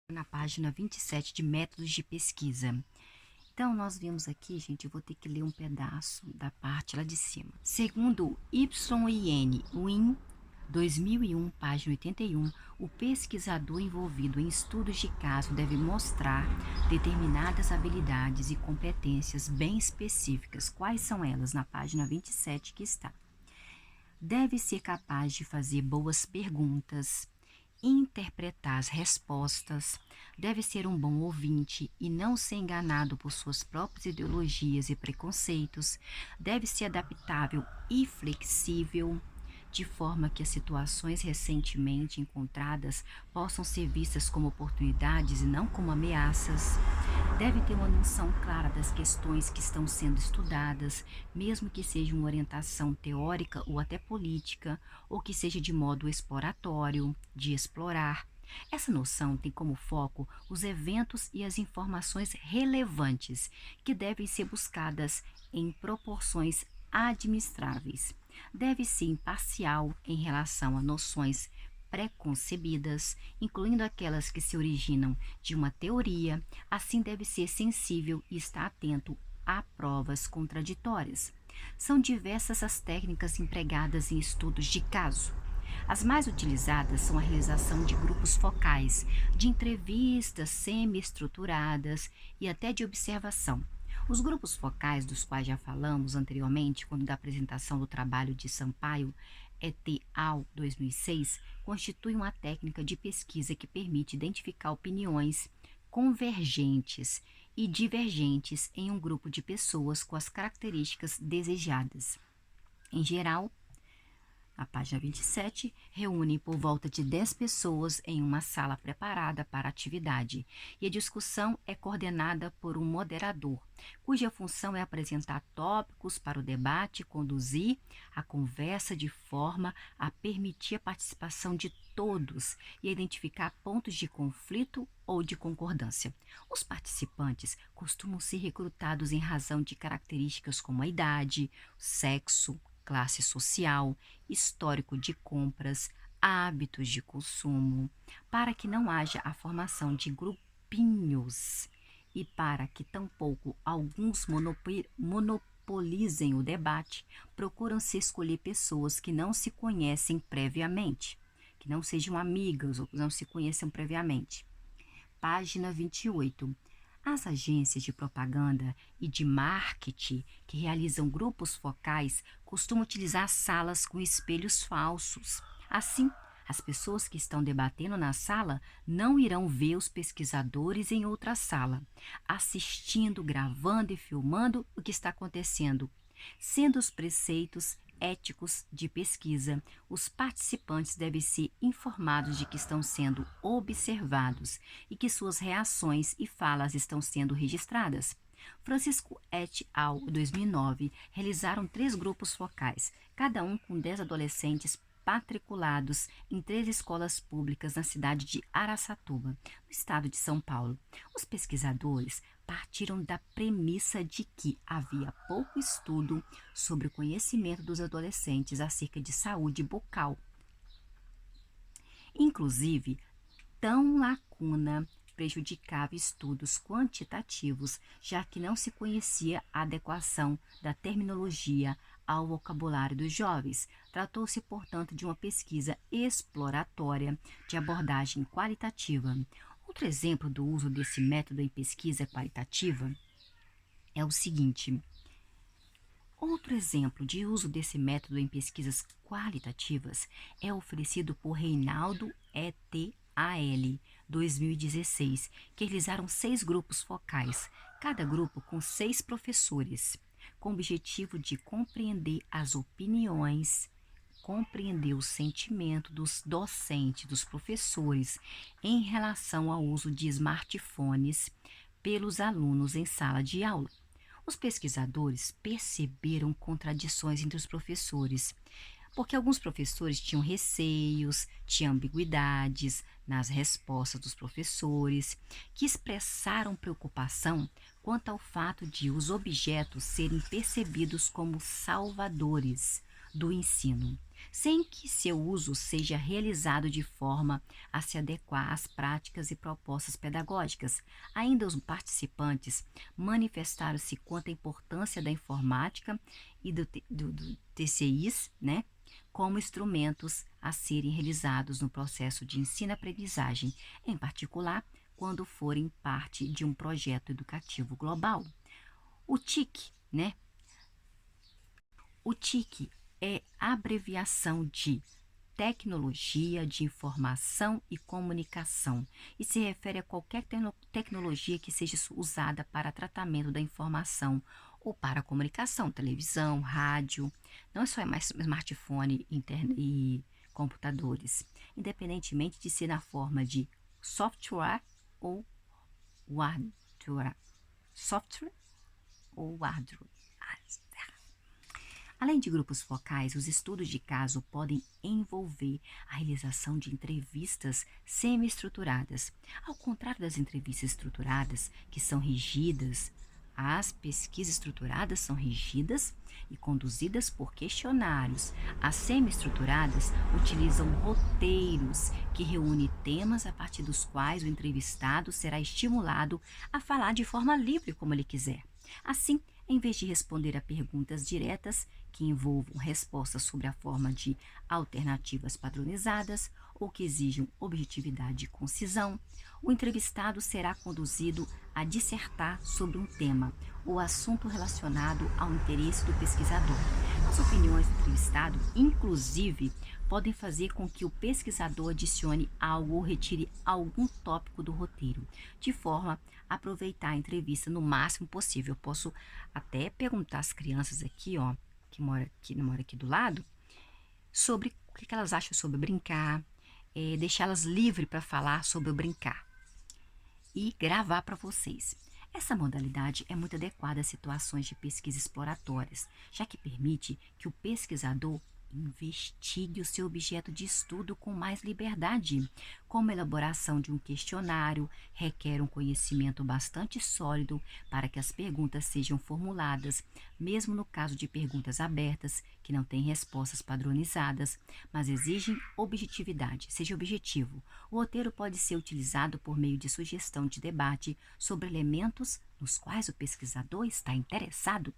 Na página 27 de métodos de pesquisa. Então, nós vimos aqui, gente, eu vou ter que ler um pedaço da parte lá de cima. Segundo YIN Win, 2001, página 81, o pesquisador envolvido em estudos de caso deve mostrar determinadas habilidades e competências bem específicas. Quais são elas? Na página 27 que está. Deve ser capaz de fazer boas perguntas, interpretar as respostas, deve ser um bom ouvinte e não ser enganado por suas próprias ideologias e preconceitos, deve ser adaptável e flexível, de forma que as situações recentemente encontradas possam ser vistas como oportunidades e não como ameaças. Deve ter uma noção clara das questões que estão sendo estudadas, mesmo que seja uma orientação teórica ou até política, ou que seja de modo exploratório, de explorar. Essa noção tem como foco os eventos e as informações relevantes, que devem ser buscadas em proporções administráveis. Deve ser imparcial em relação a noções preconcebidas, incluindo aquelas que se originam de uma teoria, assim deve ser sensível e estar atento a provas contraditórias. São diversas as técnicas empregadas em estudos de caso. As mais utilizadas são a realização de grupos focais, de entrevistas semi-estruturadas e até de observação. Os grupos focais, dos quais já falamos anteriormente, quando da apresentação do trabalho de Sampaio et al. 2006, constituem uma técnica de pesquisa que permite identificar opiniões convergentes e divergentes em um grupo de pessoas com as características desejadas. Em geral, a página 27 reúne por volta de 10 pessoas em uma sala preparada para a atividade e a discussão é coordenada por um moderador, cuja função é apresentar tópicos para o debate e conduzir a conversa de forma a permitir a participação de todos e a identificar pontos de conflito ou de concordância. Os participantes costumam ser recrutados em razão de características como a idade, sexo, classe social, histórico de compras, hábitos de consumo, para que não haja a formação de grupinhos e para que tampouco alguns monopolizem o debate, procuram-se escolher pessoas que não se conhecem previamente, que não sejam amigas ou que não se conheçam previamente. Página 28. As agências de propaganda e de marketing que realizam grupos focais costumam utilizar salas com espelhos falsos. Assim, as pessoas que estão debatendo na sala não irão ver os pesquisadores em outra sala, assistindo, gravando e filmando o que está acontecendo. Sendo os preceitos éticos de pesquisa, os participantes devem ser informados de que estão sendo observados e que suas reações e falas estão sendo registradas. Francisco et al. 2009 realizaram 3 grupos focais, cada um com 10 adolescentes matriculados em 3 escolas públicas na cidade de Araçatuba, no estado de São Paulo. Os pesquisadores partiram da premissa de que havia pouco estudo sobre o conhecimento dos adolescentes acerca de saúde bucal. Inclusive, tão lacuna prejudicava estudos quantitativos, já que não se conhecia a adequação da terminologia ao vocabulário dos jovens. Tratou-se, portanto, de uma pesquisa exploratória de abordagem qualitativa. Outro exemplo do uso desse método em pesquisa qualitativa é o seguinte. Outro exemplo de uso desse método em pesquisas qualitativas é oferecido por Reinaldo et al. 2016, que realizaram 6 grupos focais, cada grupo com 6 professores, com o objetivo de compreender as opiniões, compreender o sentimento dos docentes, dos professores, em relação ao uso de smartphones pelos alunos em sala de aula. Os pesquisadores perceberam contradições entre os professores, porque alguns professores tinham receios, tinham ambiguidades nas respostas dos professores, que expressaram preocupação quanto ao fato de os objetos serem percebidos como salvadores do ensino. sem que seu uso seja realizado de forma a se adequar às práticas e propostas pedagógicas. Ainda os participantes manifestaram-se quanto à importância da informática e do TCIs, né, como instrumentos a serem realizados no processo de ensino-aprendizagem, em particular quando forem parte de um projeto educativo global. O TIC, né? O TIC é abreviação de Tecnologia de Informação e Comunicação e se refere a qualquer tecnologia que seja usada para tratamento da informação ou para comunicação, televisão, rádio, não é só mais smartphone e computadores, independentemente de ser na forma de software ou hardware. Software ou hardware. Além de grupos focais, os estudos de caso podem envolver a realização de entrevistas semi-estruturadas. Ao contrário das entrevistas estruturadas, que são rígidas, as pesquisas estruturadas são rígidas e conduzidas por questionários. As semi-estruturadas utilizam roteiros que reúnem temas a partir dos quais o entrevistado será estimulado a falar de forma livre como ele quiser. Assim, em vez de responder a perguntas diretas que envolvam respostas sobre a forma de alternativas padronizadas ou que exijam objetividade e concisão, o entrevistado será conduzido a dissertar sobre um tema ou assunto relacionado ao interesse do pesquisador. As opiniões do entrevistado, inclusive, podem fazer com que o pesquisador adicione algo ou retire algum tópico do roteiro, de forma a aproveitar a entrevista no máximo possível. Eu posso até perguntar às crianças aqui, ó, que mora aqui do lado, sobre o que elas acham sobre brincar, deixá-las livres para falar sobre o brincar e gravar para vocês. Essa modalidade é muito adequada a situações de pesquisa exploratórias, já que permite que o pesquisador investigue o seu objeto de estudo com mais liberdade. Como a elaboração de um questionário requer um conhecimento bastante sólido para que as perguntas sejam formuladas, mesmo no caso de perguntas abertas, que não têm respostas padronizadas, mas exigem objetividade, seja objetivo. O roteiro pode ser utilizado por meio de sugestão de debate sobre elementos nos quais o pesquisador está interessado.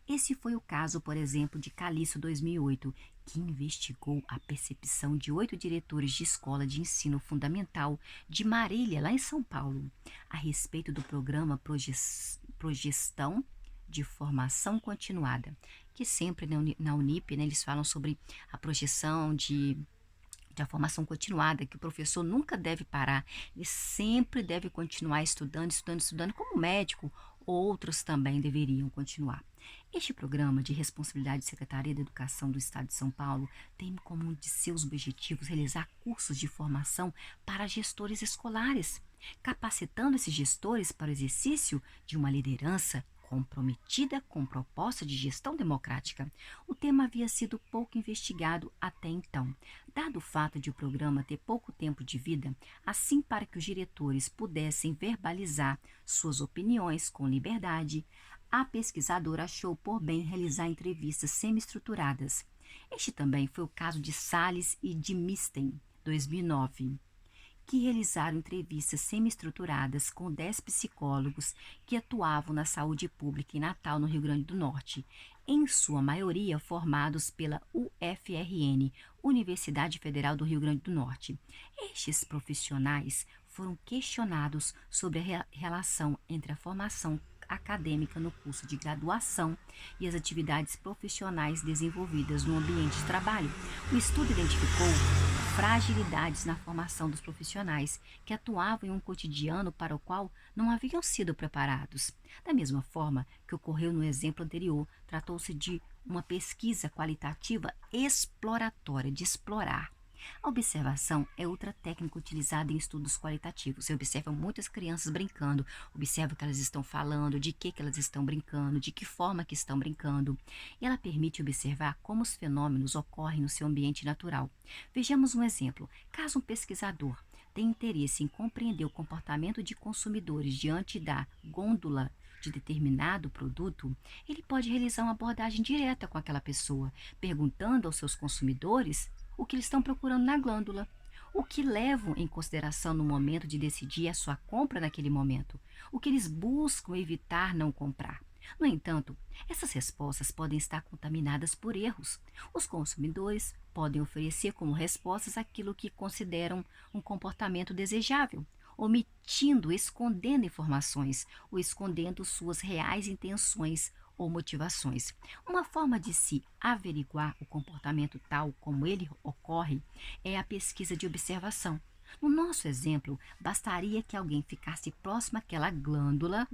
Esse foi o caso, por exemplo, de Caliço 2008, que investigou a percepção de 8 diretores de escola de ensino fundamental de Marília, lá em São Paulo, a respeito do programa Progestão de Formação Continuada, que sempre na Unip, né, eles falam sobre a projeção da formação continuada, que o professor nunca deve parar, ele sempre deve continuar estudando, como médico, outros também deveriam continuar. Este programa de responsabilidade da Secretaria da Educação do Estado de São Paulo tem como um de seus objetivos realizar cursos de formação para gestores escolares, capacitando esses gestores para o exercício de uma liderança comprometida com proposta de gestão democrática. O tema havia sido pouco investigado até então. Dado o fato de o programa ter pouco tempo de vida, assim para que os diretores pudessem verbalizar suas opiniões com liberdade, a pesquisadora achou por bem realizar entrevistas semi-estruturadas. Este também foi o caso de Salles e de Misten, 2009. Que realizaram entrevistas semi-estruturadas com 10 psicólogos que atuavam na saúde pública em Natal, no Rio Grande do Norte, em sua maioria formados pela UFRN, Universidade Federal do Rio Grande do Norte. Estes profissionais foram questionados sobre a relação entre a formação acadêmica no curso de graduação e as atividades profissionais desenvolvidas no ambiente de trabalho. O estudo identificou fragilidades na formação dos profissionais que atuavam em um cotidiano para o qual não haviam sido preparados. Da mesma forma que ocorreu no exemplo anterior, tratou-se de uma pesquisa qualitativa exploratória, de explorar. A observação é outra técnica utilizada em estudos qualitativos. Você observa muitas crianças brincando, observa o que elas estão falando, de que elas estão brincando, de que forma que estão brincando. E ela permite observar como os fenômenos ocorrem no seu ambiente natural. Vejamos um exemplo. Caso um pesquisador tenha interesse em compreender o comportamento de consumidores diante da gôndola de determinado produto, ele pode realizar uma abordagem direta com aquela pessoa, perguntando aos seus consumidores o que eles estão procurando na glândula, o que levam em consideração no momento de decidir a sua compra naquele momento, o que eles buscam evitar não comprar. No entanto, essas respostas podem estar contaminadas por erros. Os consumidores podem oferecer como respostas aquilo que consideram um comportamento desejável, omitindo, escondendo informações ou escondendo suas reais intenções ou motivações. Uma forma de se averiguar o comportamento tal como ele ocorre é a pesquisa de observação. No nosso exemplo, bastaria que alguém ficasse próximo àquela gôndola,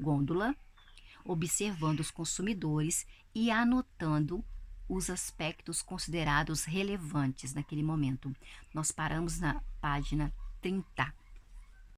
observando os consumidores e anotando os aspectos considerados relevantes naquele momento. Nós paramos na página 30.